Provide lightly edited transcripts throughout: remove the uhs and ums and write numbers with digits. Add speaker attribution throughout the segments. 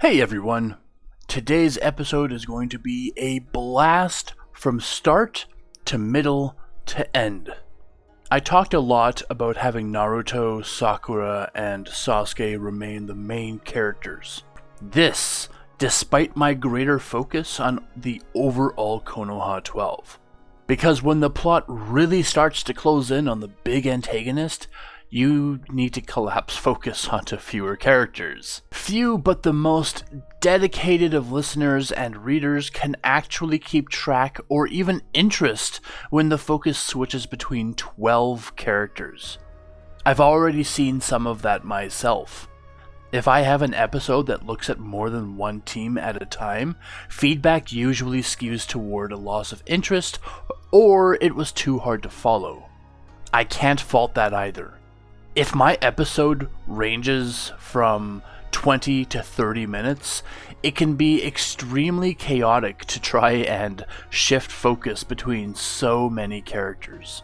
Speaker 1: Hey everyone! Today's episode is going to be a blast from start to middle to end. I talked a lot about having Naruto, Sakura, and Sasuke remain the main characters. This, despite my greater focus on the overall Konoha 12. Because when the plot really starts to close in on the big antagonist, you need to collapse focus onto fewer characters. Few but the most dedicated of listeners and readers can actually keep track or even interest when the focus switches between 12 characters. I've already seen some of that myself. If I have an episode that looks at more than one team at a time, feedback usually skews toward a loss of interest or it was too hard to follow. I can't fault that either. If my episode ranges from 20 to 30 minutes, it can be extremely chaotic to try and shift focus between so many characters.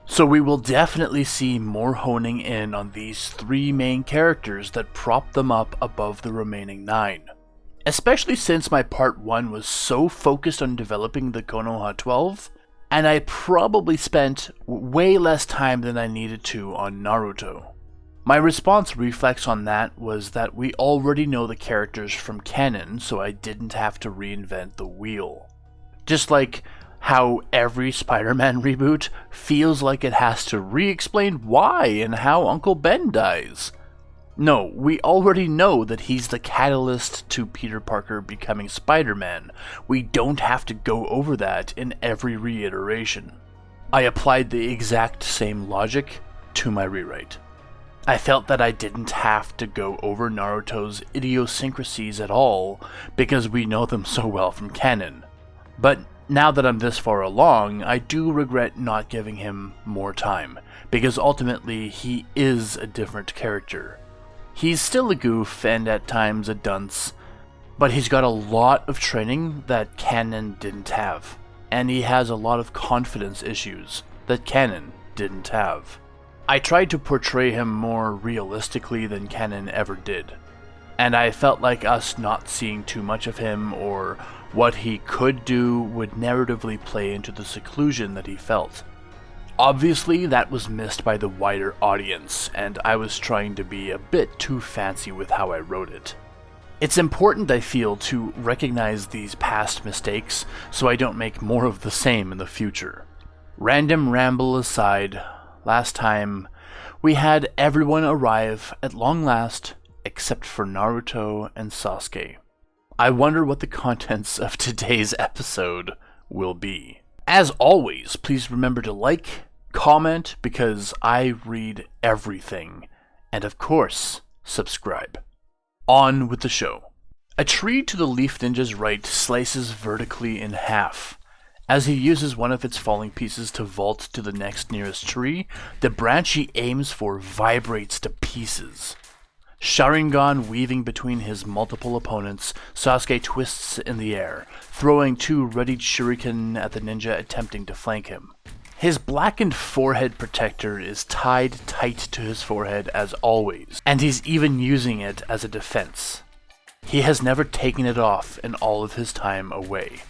Speaker 1: So we will definitely see more honing in on these three main characters that prop them up above the remaining 9. Especially since my part 1 was so focused on developing the Konoha 12, and I probably spent way less time than I needed to on Naruto. My response reflex on that was that we already know the characters from canon, so I didn't have to reinvent the wheel. Just like how every Spider-Man reboot feels like it has to re-explain why and how Uncle Ben dies. No, we already know that he's the catalyst to Peter Parker becoming Spider-Man. We don't have to go over that in every reiteration. I applied the exact same logic to my rewrite. I felt that I didn't have to go over Naruto's idiosyncrasies at all because we know them so well from canon. But now that I'm this far along, I do regret not giving him more time, because ultimately he is a different character. He's still a goof and at times a dunce, but he's got a lot of training that canon didn't have, and he has a lot of confidence issues that canon didn't have. I tried to portray him more realistically than canon ever did, and I felt like us not seeing too much of him or what he could do would narratively play into the seclusion that he felt. Obviously, that was missed by the wider audience, and I was trying to be a bit too fancy with how I wrote it. It's important, I feel, to recognize these past mistakes so I don't make more of the same in the future. Random ramble aside, last time, we had everyone arrive at long last, except for Naruto and Sasuke. I wonder what the contents of today's episode will be. As always, please remember to like, comment, because I read everything, and of course, subscribe. On with the show. A tree to the Leaf Ninja's right slices vertically in half. As he uses one of its falling pieces to vault to the next nearest tree, the branch he aims for vibrates to pieces. Sharingan weaving between his multiple opponents, Sasuke twists in the air, throwing 2 readied shuriken at the ninja attempting to flank him. His blackened forehead protector is tied tight to his forehead as always, and he's even using it as a defense. He has never taken it off in all of his time away,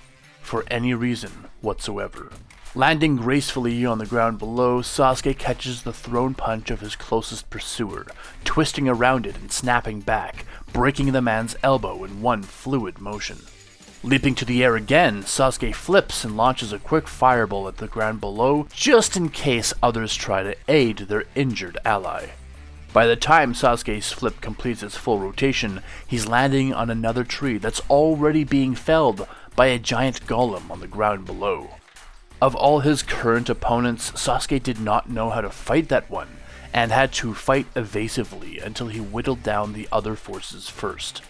Speaker 1: for any reason whatsoever. Landing gracefully on the ground below, Sasuke catches the thrown punch of his closest pursuer, twisting around it and snapping back, breaking the man's elbow in one fluid motion. Leaping to the air again, Sasuke flips and launches a quick fireball at the ground below, just in case others try to aid their injured ally. By the time Sasuke's flip completes its full rotation, he's landing on another tree that's already being felled by a giant golem on the ground below. Of all his current opponents, Sasuke did not know how to fight that one, and had to fight evasively until he whittled down the other forces first.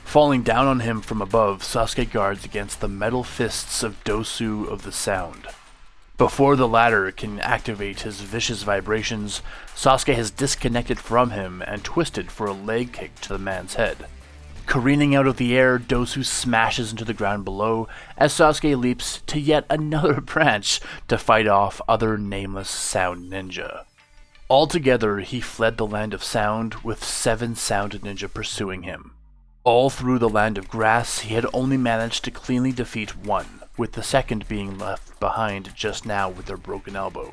Speaker 1: Falling down on him from above, Sasuke guards against the metal fists of Dosu of the Sound. Before the latter can activate his vicious vibrations, Sasuke has disconnected from him and twisted for a leg kick to the man's head. Careening out of the air, Dosu smashes into the ground below as Sasuke leaps to yet another branch to fight off other nameless Sound Ninja. Altogether, he fled the land of Sound with 7 Sound Ninja pursuing him. All through the land of grass, he had only managed to cleanly defeat one, with the second being left behind just now with their broken elbow.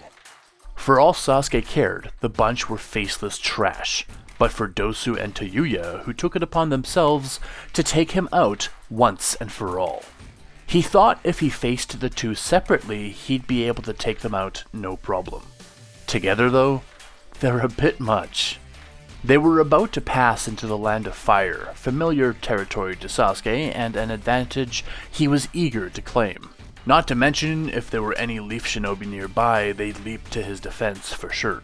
Speaker 1: For all Sasuke cared, the bunch were faceless trash, but for Dosu and Tayuya, who took it upon themselves to take him out once and for all. He thought if he faced the two separately, he'd be able to take them out no problem. Together though, they're a bit much. They were about to pass into the land of fire, familiar territory to Sasuke, and an advantage he was eager to claim. Not to mention, if there were any leaf shinobi nearby, they'd leap to his defense for sure.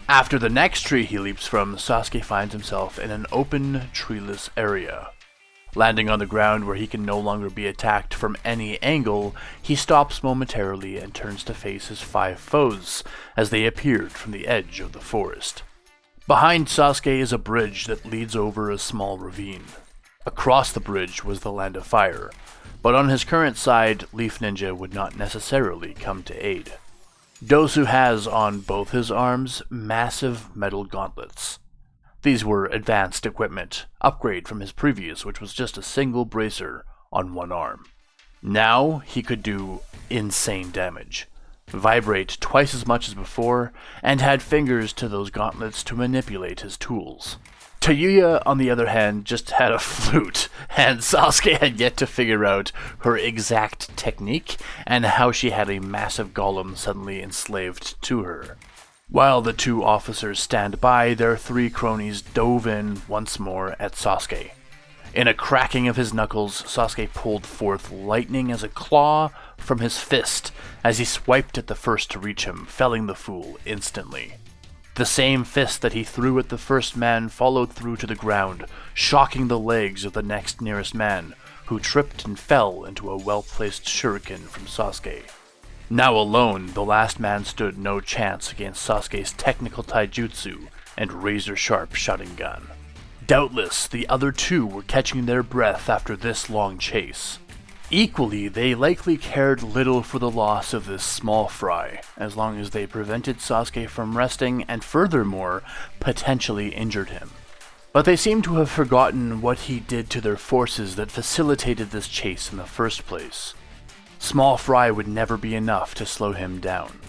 Speaker 1: After the next tree he leaps from, Sasuke finds himself in an open, treeless area. Landing on the ground where he can no longer be attacked from any angle, he stops momentarily and turns to face his 5 foes as they appeared from the edge of the forest. Behind Sasuke is a bridge that leads over a small ravine. Across the bridge was the land of fire, but on his current side, Leaf Ninja would not necessarily come to aid. Dosu has on both his arms massive metal gauntlets. These were advanced equipment, upgrade from his previous, which was just a single bracer on one arm. Now he could do insane damage, vibrate twice as much as before, and had fingers to those gauntlets to manipulate his tools. Tayuya, on the other hand, just had a flute, and Sasuke had yet to figure out her exact technique and how she had a massive golem suddenly enslaved to her. While the 2 officers stand by, their 3 cronies dove in once more at Sasuke. In a cracking of his knuckles, Sasuke pulled forth lightning as a claw from his fist as he swiped at the first to reach him, felling the fool instantly. The same fist that he threw at the first man followed through to the ground, shocking the legs of the next nearest man, who tripped and fell into a well-placed shuriken from Sasuke. Now alone, the last man stood no chance against Sasuke's technical taijutsu and razor-sharp Sharingan. Doubtless, the other 2 were catching their breath after this long chase. Equally, they likely cared little for the loss of this small fry, as long as they prevented Sasuke from resting and furthermore, potentially injured him. But they seem to have forgotten what he did to their forces that facilitated this chase in the first place. Small fry would never be enough to slow him down.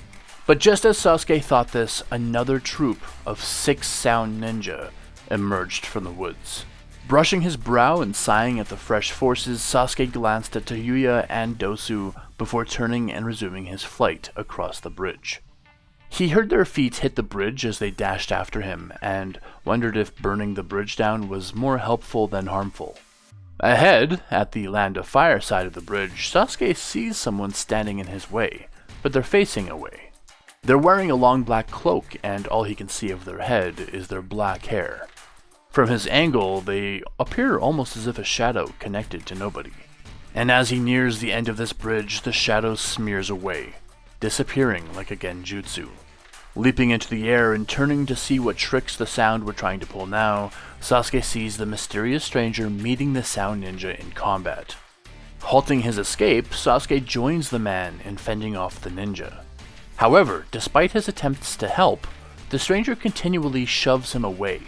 Speaker 1: But just as Sasuke thought this, another troop of 6 sound ninja emerged from the woods. Brushing his brow and sighing at the fresh forces, Sasuke glanced at Tayuya and Dosu before turning and resuming his flight across the bridge. He heard their feet hit the bridge as they dashed after him, and wondered if burning the bridge down was more helpful than harmful. Ahead, at the land of fire side of the bridge, Sasuke sees someone standing in his way, but they're facing away. They're wearing a long black cloak, and all he can see of their head is their black hair. From his angle, they appear almost as if a shadow connected to nobody. And as he nears the end of this bridge, the shadow smears away, disappearing like a genjutsu. Leaping into the air and turning to see what tricks the sound were trying to pull now, Sasuke sees the mysterious stranger meeting the sound ninja in combat. Halting his escape, Sasuke joins the man in fending off the ninja. However, despite his attempts to help, the stranger continually shoves him away.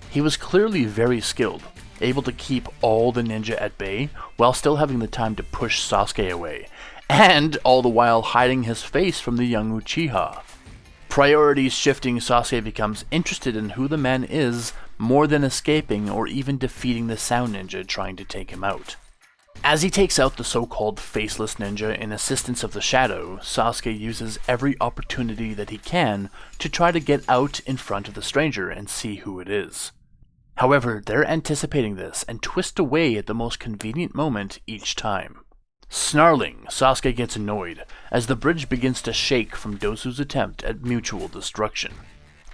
Speaker 1: He was clearly very skilled, able to keep all the ninja at bay while still having the time to push Sasuke away, and all the while hiding his face from the young Uchiha. Priorities shifting, Sasuke becomes interested in who the man is more than escaping or even defeating the sound ninja trying to take him out. As he takes out the so-called faceless ninja in assistance of the shadow, Sasuke uses every opportunity that he can to try to get out in front of the stranger and see who it is. However, they're anticipating this and twist away at the most convenient moment each time. Snarling, Sasuke gets annoyed as the bridge begins to shake from Dosu's attempt at mutual destruction.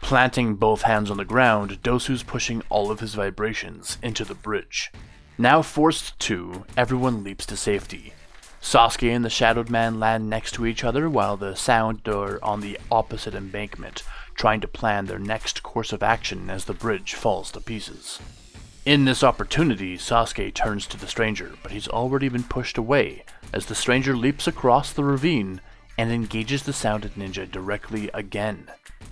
Speaker 1: Planting both hands on the ground, Dosu's pushing all of his vibrations into the bridge. Now forced to, everyone leaps to safety. Sasuke and the Shadowed Man land next to each other while the Sound are on the opposite embankment, trying to plan their next course of action as the bridge falls to pieces. In this opportunity, Sasuke turns to the stranger, but he's already been pushed away as the stranger leaps across the ravine and engages the Sounded Ninja directly again.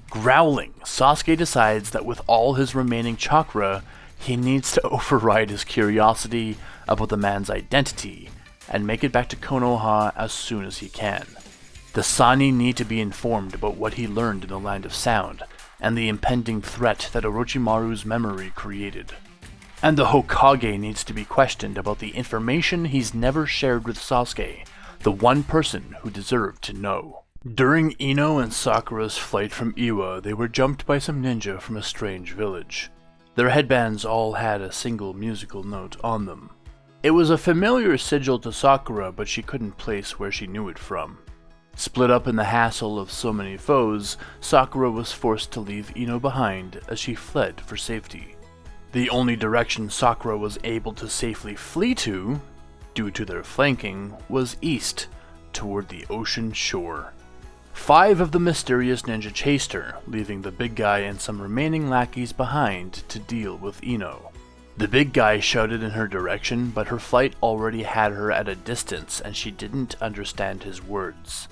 Speaker 1: Growling, Sasuke decides that with all his remaining chakra, He needs to override his curiosity about the man's identity and make it back to Konoha as soon as he can. The Sani need to be informed about what he learned in the Land of Sound and the impending threat that Orochimaru's memory created. And the Hokage needs to be questioned about the information he's never shared with Sasuke, the one person who deserved to know. During Ino and Sakura's flight from Iwa, they were jumped by some ninja from a strange village. Their headbands all had a single musical note on them. It was a familiar sigil to Sakura, but she couldn't place where she knew it from. Split up in the hassle of so many foes, Sakura was forced to leave Ino behind as she fled for safety. The only direction Sakura was able to safely flee to, due to their flanking, was east, toward the ocean shore. 5 of the mysterious ninja chased her, leaving the big guy and some remaining lackeys behind to deal with Ino. The big guy shouted in her direction, but her flight already had her at a distance and she didn't understand his words.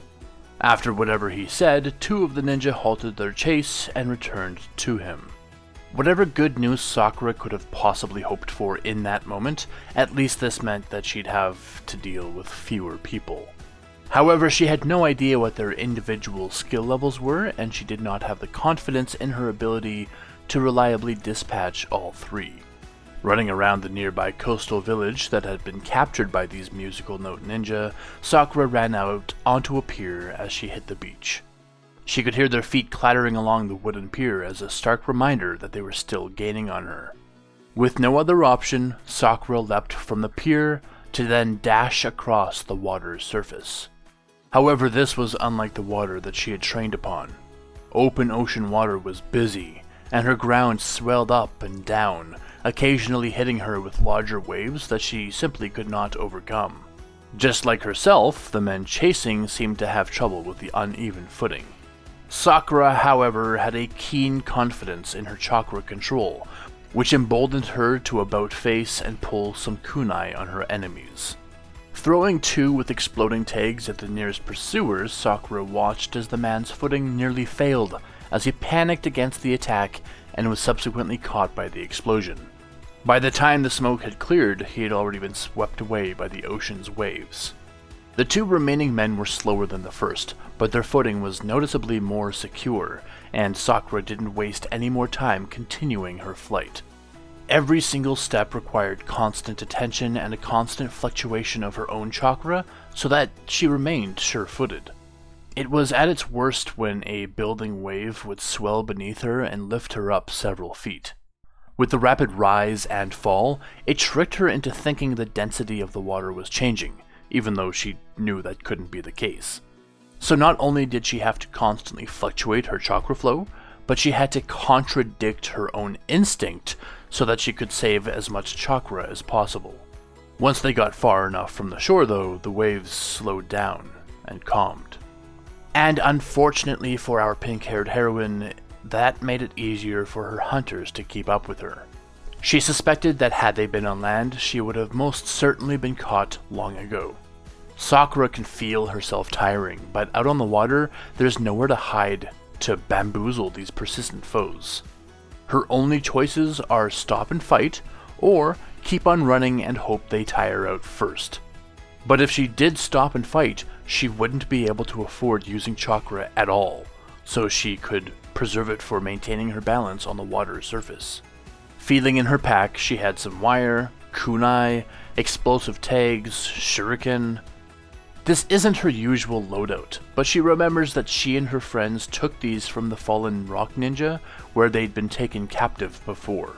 Speaker 1: After whatever he said, 2 of the ninja halted their chase and returned to him. Whatever good news Sakura could have possibly hoped for in that moment, at least this meant that she'd have to deal with fewer people. However, she had no idea what their individual skill levels were, and she did not have the confidence in her ability to reliably dispatch all 3. Running around the nearby coastal village that had been captured by these musical note ninja, Sakura ran out onto a pier as she hit the beach. She could hear their feet clattering along the wooden pier as a stark reminder that they were still gaining on her. With no other option, Sakura leapt from the pier to then dash across the water's surface. However, this was unlike the water that she had trained upon. Open ocean water was busy, and her ground swelled up and down, occasionally hitting her with larger waves that she simply could not overcome. Just like herself, the men chasing seemed to have trouble with the uneven footing. Sakura, however, had a keen confidence in her chakra control, which emboldened her to about-face and pull some kunai on her enemies. Throwing 2 with exploding tags at the nearest pursuers, Sakura watched as the man's footing nearly failed as he panicked against the attack and was subsequently caught by the explosion. By the time the smoke had cleared, he had already been swept away by the ocean's waves. The 2 remaining men were slower than the first, but their footing was noticeably more secure, and Sakura didn't waste any more time continuing her flight. Every single step required constant attention and a constant fluctuation of her own chakra so that she remained sure-footed. It was at its worst when a building wave would swell beneath her and lift her up several feet. With the rapid rise and fall, it tricked her into thinking the density of the water was changing, even though she knew that couldn't be the case. So not only did she have to constantly fluctuate her chakra flow, but she had to contradict her own instinct so that she could save as much chakra as possible. Once they got far enough from the shore though, the waves slowed down and calmed. And unfortunately for our pink-haired heroine, that made it easier for her hunters to keep up with her. She suspected that had they been on land, she would have most certainly been caught long ago. Sakura can feel herself tiring, but out on the water, there's nowhere to hide to bamboozle these persistent foes. Her only choices are stop and fight, or keep on running and hope they tire out first. But if she did stop and fight, she wouldn't be able to afford using chakra at all, so she could preserve it for maintaining her balance on the water's surface. Feeling in her pack, she had some wire, kunai, explosive tags, shuriken. This isn't her usual loadout, but she remembers that she and her friends took these from the fallen rock ninja where they'd been taken captive before.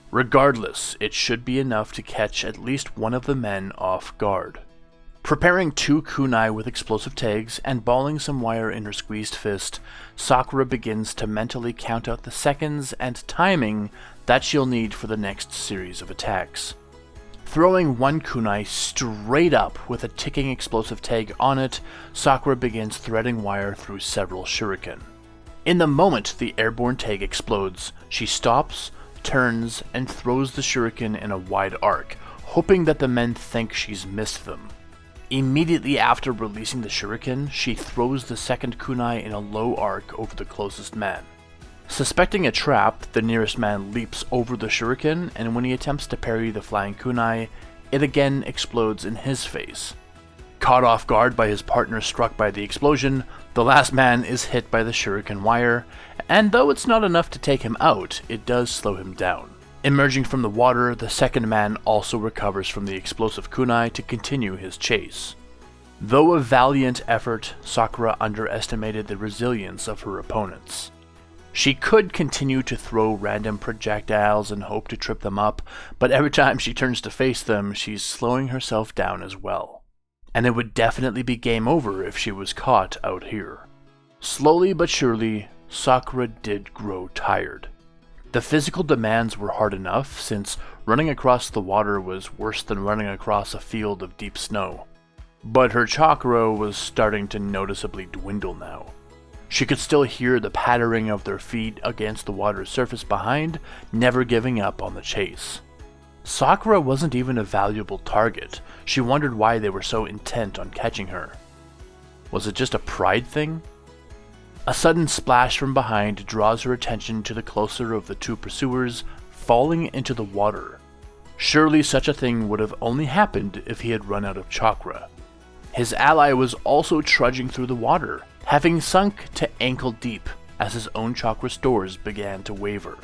Speaker 1: Regardless, it should be enough to catch at least one of the men off guard. Preparing 2 kunai with explosive tags and balling some wire in her squeezed fist, Sakura begins to mentally count out the seconds and timing that she'll need for the next series of attacks. Throwing 1 kunai straight up with a ticking explosive tag on it, Sakura begins threading wire through several shuriken. In the moment the airborne tag explodes, she stops, turns, and throws the shuriken in a wide arc, hoping that the men think she's missed them. Immediately after releasing the shuriken, she throws the second kunai in a low arc over the closest man. Suspecting a trap, the nearest man leaps over the shuriken, and when he attempts to parry the flying kunai, it again explodes in his face. Caught off guard by his partner struck by the explosion, the last man is hit by the shuriken wire, and though it's not enough to take him out, it does slow him down. Emerging from the water, the second man also recovers from the explosive kunai to continue his chase. Though a valiant effort, Sakura underestimated the resilience of her opponents. She could continue to throw random projectiles and hope to trip them up, but every time she turns to face them, she's slowing herself down as well. And it would definitely be game over if she was caught out here. Slowly but surely, Sakura did grow tired. The physical demands were hard enough, since running across the water was worse than running across a field of deep snow. But her chakra was starting to noticeably dwindle now. She could still hear the pattering of their feet against the water's surface behind, never giving up on the chase. Sakura wasn't even a valuable target. She wondered why they were so intent on catching her. Was it just a pride thing? A sudden splash from behind draws her attention to the closer of the two pursuers, falling into the water. Surely such a thing would have only happened if he had run out of chakra. His ally was also trudging through the water, having sunk to ankle deep as his own chakra stores began to waver.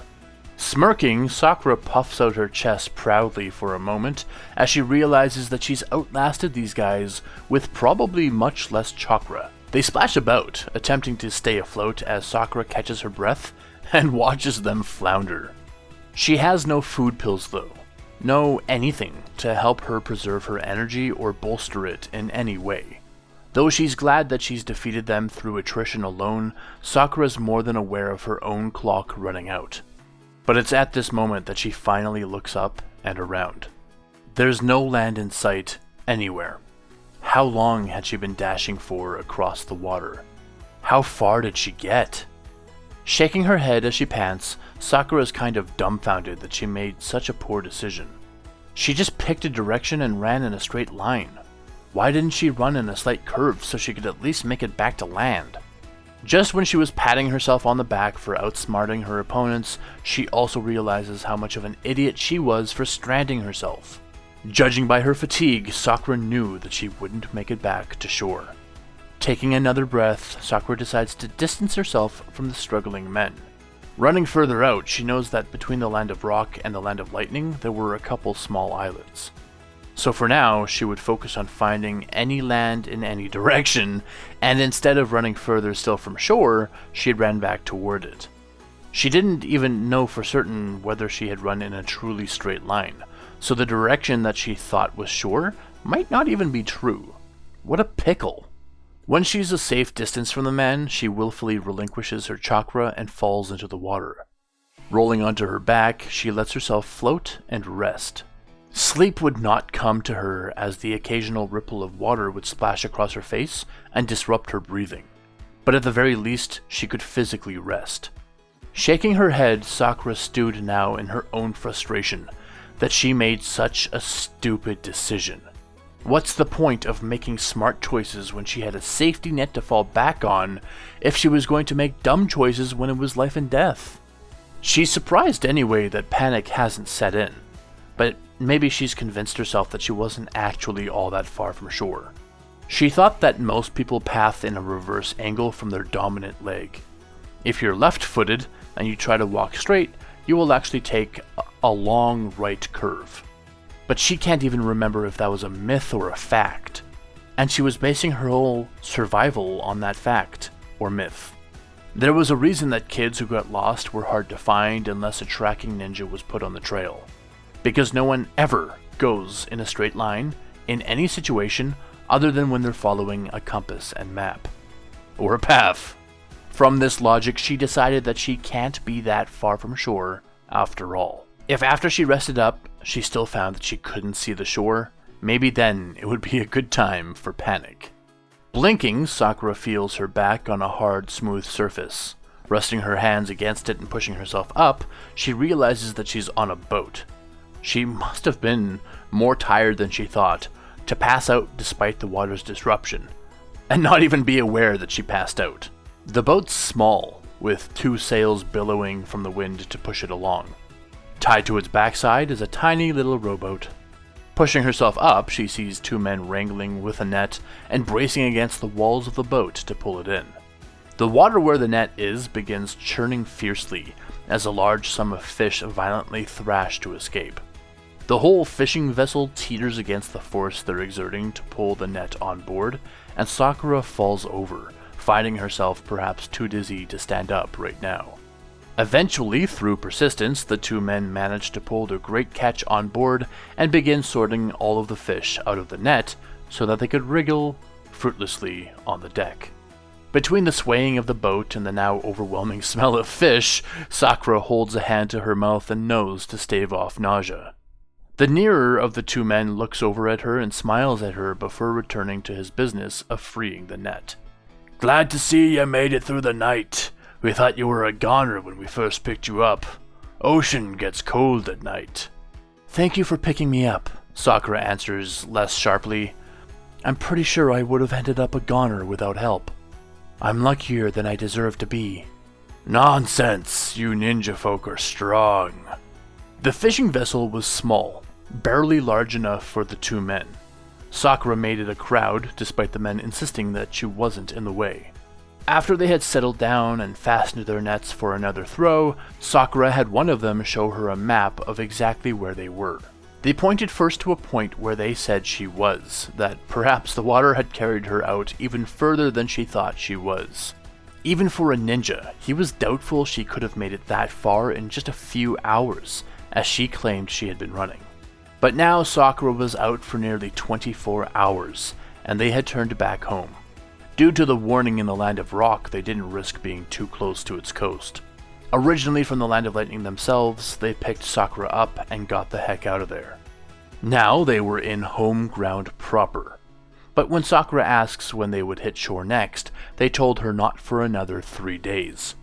Speaker 1: Smirking, Sakura puffs out her chest proudly for a moment as she realizes that she's outlasted these guys with probably much less chakra. They splash about, attempting to stay afloat as Sakura catches her breath and watches them flounder. She has no food pills though, no anything to help her preserve her energy or bolster it in any way. Though she's glad that she's defeated them through attrition alone, Sakura's more than aware of her own clock running out. But it's at this moment that she finally looks up and around. There's no land in sight anywhere. How long had she been dashing for across the water? How far did she get? Shaking her head as she pants, Sakura's kind of dumbfounded that she made such a poor decision. She just picked a direction and ran in a straight line. Why didn't she run in a slight curve so she could at least make it back to land? Just when she was patting herself on the back for outsmarting her opponents, she also realizes how much of an idiot she was for stranding herself. Judging by her fatigue, Sakura knew that she wouldn't make it back to shore. Taking another breath, Sakura decides to distance herself from the struggling men. Running further out, she knows that between the land of rock and the land of lightning, there were a couple small islets. So for now, she would focus on finding any land in any direction, and instead of running further still from shore, she ran back toward it. She didn't even know for certain whether she had run in a truly straight line, so the direction that she thought was shore might not even be true. What a pickle! When she's a safe distance from the man, she willfully relinquishes her chakra and falls into the water. Rolling onto her back, she lets herself float and rest. Sleep would not come to her as the occasional ripple of water would splash across her face and disrupt her breathing. But at the very least, she could physically rest. Shaking her head, Sakura stewed now in her own frustration that she made such a stupid decision. What's the point of making smart choices when she had a safety net to fall back on if she was going to make dumb choices when it was life and death? She's surprised anyway that panic hasn't set in, but maybe she's convinced herself that she wasn't actually all that far from shore. She thought that most people path in a reverse angle from their dominant leg. If you're left-footed and you try to walk straight, you will actually take a long right curve. But she can't even remember if that was a myth or a fact, and she was basing her whole survival on that fact or myth. There was a reason that kids who got lost were hard to find unless a tracking ninja was put on the trail. Because no one ever goes in a straight line in any situation other than when they're following a compass and map. Or a path. From this logic, she decided that she can't be that far from shore after all. If after she rested up, she still found that she couldn't see the shore, maybe then it would be a good time for panic. Blinking, Sakura feels her back on a hard, smooth surface. Resting her hands against it and pushing herself up, she realizes that she's on a boat. She must have been more tired than she thought, to pass out despite the water's disruption, and not even be aware that she passed out. The boat's small, with 2 sails billowing from the wind to push it along. Tied to its backside is a tiny little rowboat. Pushing herself up, she sees 2 men wrangling with a net and bracing against the walls of the boat to pull it in. The water where the net is begins churning fiercely as a large sum of fish violently thrash to escape. The whole fishing vessel teeters against the force they're exerting to pull the net on board, and Sakura falls over, finding herself perhaps too dizzy to stand up right now. Eventually, through persistence, the 2 men manage to pull their great catch on board and begin sorting all of the fish out of the net so that they could wriggle fruitlessly on the deck. Between the swaying of the boat and the now overwhelming smell of fish, Sakura holds a hand to her mouth and nose to stave off nausea. The nearer of the 2 men looks over at her and smiles at her before returning to his business of freeing the net. "Glad to see you made it through the night. We thought you were a goner when we first picked you up. Ocean gets cold at night." "Thank you for picking me up," Sakura answers less sharply. "I'm pretty sure I would have ended up a goner without help. I'm luckier than I deserve to be." "Nonsense! You ninja folk are strong." The fishing vessel was small, barely large enough for the 2 men. Sakura made it a crowd, despite the men insisting that she wasn't in the way. After they had settled down and fastened their nets for another throw, Sakura had one of them show her a map of exactly where they were. They pointed first to a point where they said she was, that perhaps the water had carried her out even further than she thought she was. Even for a ninja, he was doubtful she could have made it that far in just a few hours, as she claimed she had been running. But now Sakura was out for nearly 24 hours, and they had turned back home. Due to the warning in the Land of Rock, they didn't risk being too close to its coast. Originally from the Land of Lightning themselves, they picked Sakura up and got the heck out of there. Now they were in home ground proper. But when Sakura asks when they would hit shore next, they told her not for another 3 days.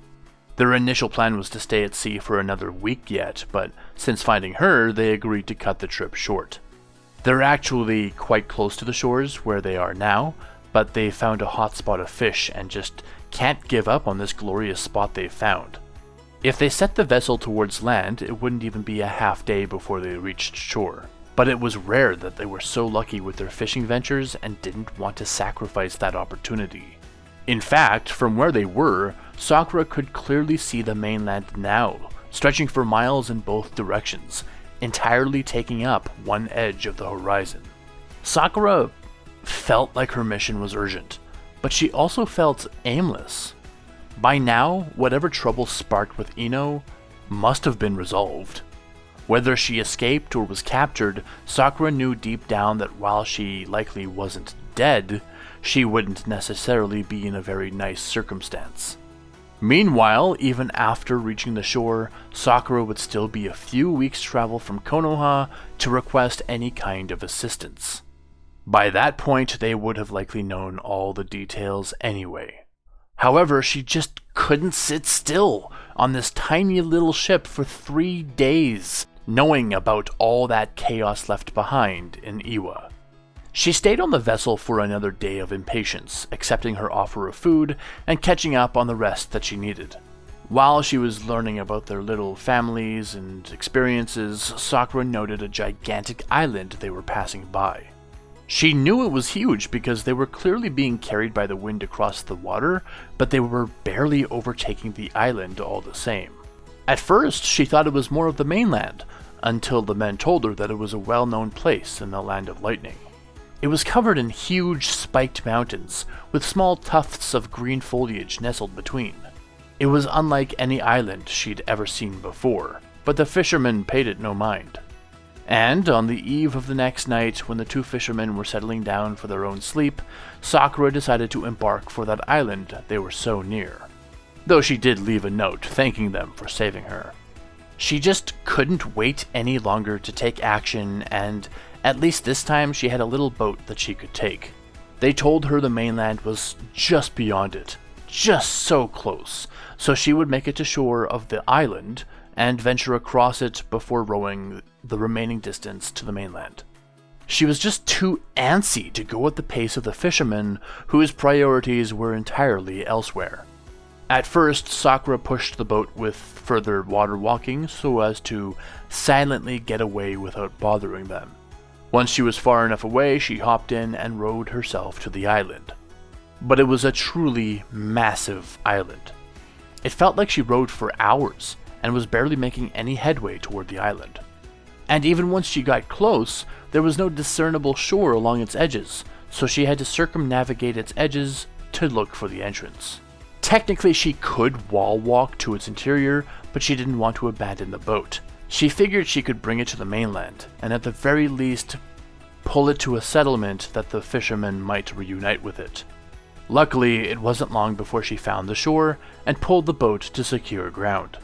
Speaker 1: Their initial plan was to stay at sea for another week yet, but since finding her, they agreed to cut the trip short. They're actually quite close to the shores where they are now, but they found a hot spot of fish and just can't give up on this glorious spot they've found. If they set the vessel towards land, it wouldn't even be a half day before they reached shore. But it was rare that they were so lucky with their fishing ventures and didn't want to sacrifice that opportunity. In fact, from where they were, Sakura could clearly see the mainland now, stretching for miles in both directions, entirely taking up one edge of the horizon. Sakura felt like her mission was urgent, but she also felt aimless. By now, whatever trouble sparked with Ino must have been resolved. Whether she escaped or was captured, Sakura knew deep down that while she likely wasn't dead, she wouldn't necessarily be in a very nice circumstance. Meanwhile, even after reaching the shore, Sakura would still be a few weeks' travel from Konoha to request any kind of assistance. By that point, they would have likely known all the details anyway. However, she just couldn't sit still on this tiny little ship for 3 days, knowing about all that chaos left behind in Iwa. She stayed on the vessel for another day of impatience, accepting her offer of food and catching up on the rest that she needed. While she was learning about their little families and experiences, Sakura noted a gigantic island they were passing by. She knew it was huge because they were clearly being carried by the wind across the water, but they were barely overtaking the island all the same. At first, she thought it was more of the mainland, until the men told her that it was a well-known place in the Land of Lightning. It was covered in huge spiked mountains, with small tufts of green foliage nestled between. It was unlike any island she'd ever seen before, but the fishermen paid it no mind. And on the eve of the next night, when the 2 fishermen were settling down for their own sleep, Sakura decided to embark for that island they were so near. Though she did leave a note thanking them for saving her. She just couldn't wait any longer to take action, and at least this time she had a little boat that she could take. They told her the mainland was just beyond it, just so close, so she would make it to shore of the island and venture across it before rowing the remaining distance to the mainland. She was just too antsy to go at the pace of the fishermen, whose priorities were entirely elsewhere. At first, Sakura pushed the boat with further water walking so as to silently get away without bothering them. Once she was far enough away, she hopped in and rowed herself to the island. But it was a truly massive island. It felt like she rowed for hours and was barely making any headway toward the island. And even once she got close, there was no discernible shore along its edges, so she had to circumnavigate its edges to look for the entrance. Technically, she could wall walk to its interior, but she didn't want to abandon the boat. She figured she could bring it to the mainland, and at the very least, pull it to a settlement that the fishermen might reunite with it. Luckily, it wasn't long before she found the shore and pulled the boat to secure ground.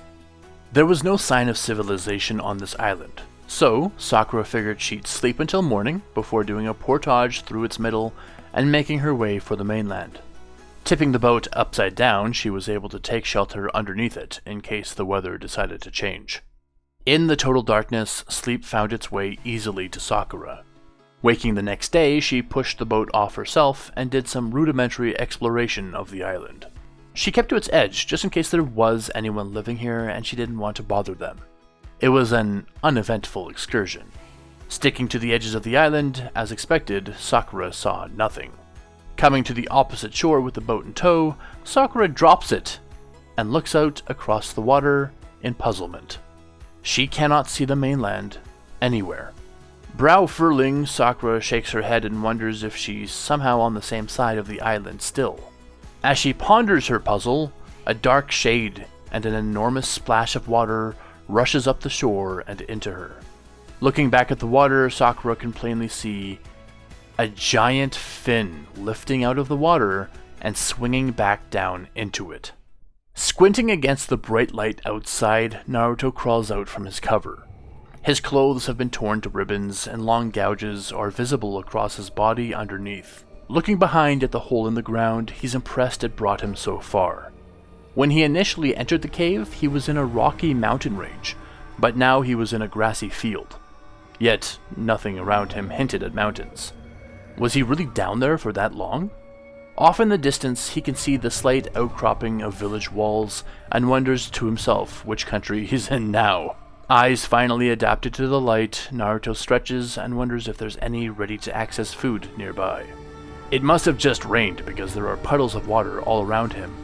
Speaker 1: There was no sign of civilization on this island, so Sakura figured she'd sleep until morning before doing a portage through its middle and making her way for the mainland. Tipping the boat upside down, she was able to take shelter underneath it in case the weather decided to change. In the total darkness, sleep found its way easily to Sakura. Waking the next day, she pushed the boat off herself and did some rudimentary exploration of the island. She kept to its edge just in case there was anyone living here and she didn't want to bother them. It was an uneventful excursion. Sticking to the edges of the island, as expected, Sakura saw nothing. Coming to the opposite shore with the boat in tow, Sakura drops it and looks out across the water in puzzlement. She cannot see the mainland anywhere. Brow furling, Sakura shakes her head and wonders if she's somehow on the same side of the island still. As she ponders her puzzle, a dark shade and an enormous splash of water rushes up the shore and into her. Looking back at the water, Sakura can plainly see a giant fin lifting out of the water and swinging back down into it. Squinting against the bright light outside, Naruto crawls out from his cover. His clothes have been torn to ribbons and long gouges are visible across his body underneath. Looking behind at the hole in the ground, he's impressed it brought him so far. When he initially entered the cave, he was in a rocky mountain range, but now he was in a grassy field. Yet, nothing around him hinted at mountains. Was he really down there for that long? Off in the distance, he can see the slight outcropping of village walls and wonders to himself which country he's in now. Eyes finally adapted to the light, Naruto stretches and wonders if there's any ready-to-access food nearby. It must have just rained because there are puddles of water all around him.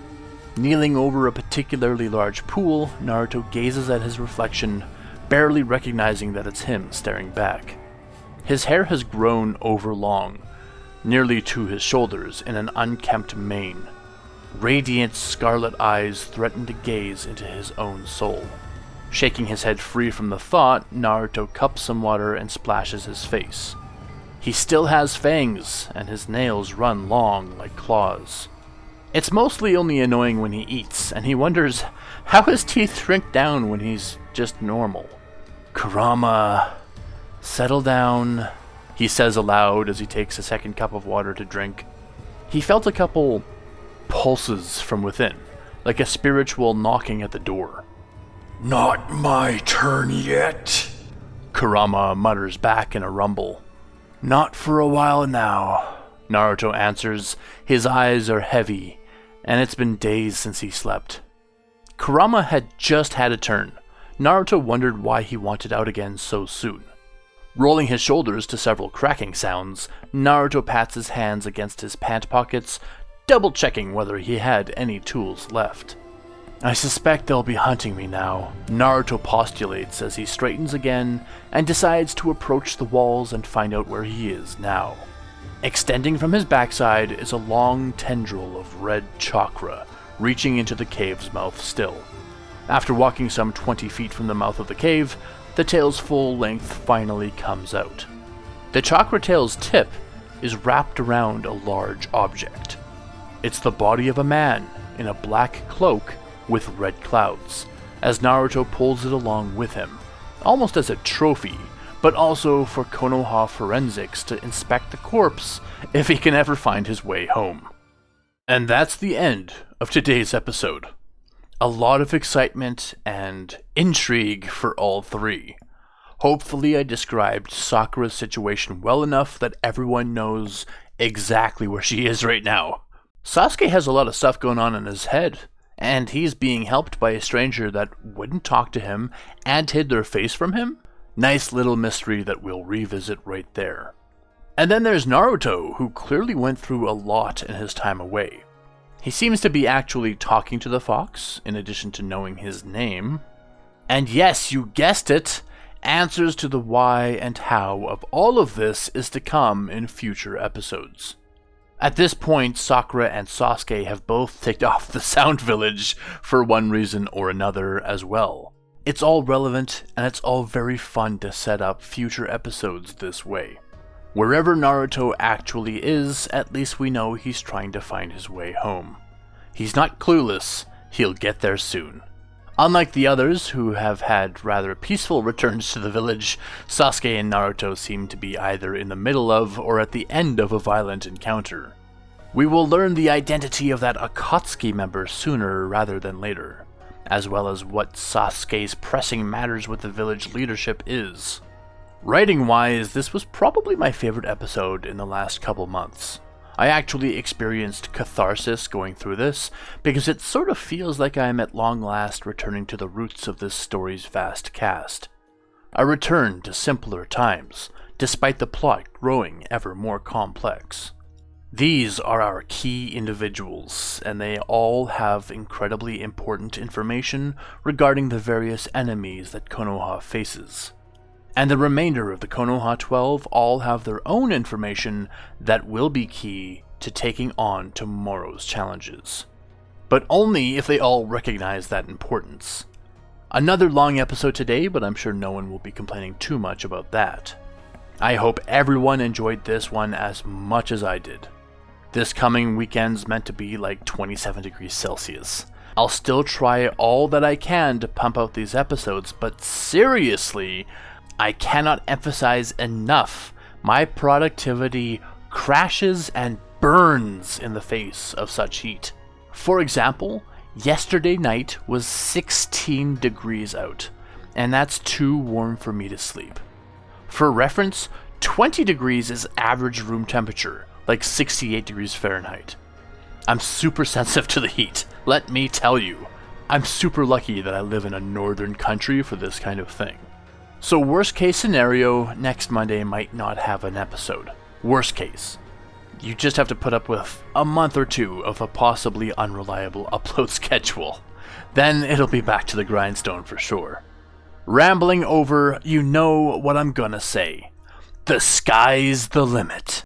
Speaker 1: Kneeling over a particularly large pool, Naruto gazes at his reflection, barely recognizing that it's him staring back. His hair has grown overlong, nearly to his shoulders in an unkempt mane. Radiant scarlet eyes threaten to gaze into his own soul. Shaking his head free from the thought, Naruto cups some water and splashes his face. He still has fangs, and his nails run long like claws. It's mostly only annoying when he eats, and he wonders how his teeth shrink down when he's just normal. Kurama, settle down, he says aloud as he takes a second cup of water to drink. He felt a couple pulses from within, like a spiritual knocking at the door.
Speaker 2: Not my turn yet,
Speaker 1: Kurama mutters back in a rumble. Not for a while now, Naruto answers. His eyes are heavy, and it's been days since he slept. Kurama had just had a turn. Naruto wondered why he wanted out again so soon. Rolling his shoulders to several cracking sounds, Naruto pats his hands against his pant pockets, double-checking whether he had any tools left. I suspect they'll be hunting me now, Naruto postulates as he straightens again and decides to approach the walls and find out where he is now. Extending from his backside is a long tendril of red chakra, reaching into the cave's mouth still. After walking some 20 feet from the mouth of the cave, the tail's full length finally comes out. The chakra tail's tip is wrapped around a large object. It's the body of a man in a black cloak with red clouds, as Naruto pulls it along with him, almost as a trophy, but also for Konoha forensics to inspect the corpse if he can ever find his way home. And that's the end of today's episode. A lot of excitement and intrigue for all three. Hopefully I described Sakura's situation well enough that everyone knows exactly where she is right now. Sasuke has a lot of stuff going on in his head, And he's being helped by a stranger that wouldn't talk to him and hid their face from him? Nice little mystery that we'll revisit right there. And then there's Naruto, who clearly went through a lot in his time away. He seems to be actually talking to the fox, in addition to knowing his name. And yes, you guessed it, answers to the why and how of all of this is to come in future episodes. At this point, Sakura and Sasuke have both ticked off the Sound Village for one reason or another as well. It's all relevant, and it's all very fun to set up future episodes this way. Wherever Naruto actually is, at least we know he's trying to find his way home. He's not clueless, he'll get there soon. Unlike the others, who have had rather peaceful returns to the village, Sasuke and Naruto seem to be either in the middle of or at the end of a violent encounter. We will learn the identity of that Akatsuki member sooner rather than later, as well as what Sasuke's pressing matters with the village leadership is. Writing-wise, this was probably my favorite episode in the last couple months. I actually experienced catharsis going through this, because it sort of feels like I am at long last returning to the roots of this story's vast cast. A return to simpler times, despite the plot growing ever more complex. These are our key individuals, and they all have incredibly important information regarding the various enemies that Konoha faces. And the remainder of the Konoha 12 all have their own information that will be key to taking on tomorrow's challenges. But only if they all recognize that importance. Another long episode today, but I'm sure no one will be complaining too much about that. I hope everyone enjoyed this one as much as I did. This coming weekend's meant to be like 27 degrees Celsius. I'll still try all that I can to pump out these episodes, but seriously, I cannot emphasize enough, my productivity crashes and burns in the face of such heat. For example, yesterday night was 16 degrees out, and that's too warm for me to sleep. For reference, 20 degrees is average room temperature, like 68 degrees Fahrenheit. I'm super sensitive to the heat, let me tell you. I'm super lucky that I live in a northern country for this kind of thing. So worst case scenario, next Monday might not have an episode. Worst case. You just have to put up with a month or two of a possibly unreliable upload schedule. Then it'll be back to the grindstone for sure. Rambling over, you know what I'm gonna say. The sky's the limit.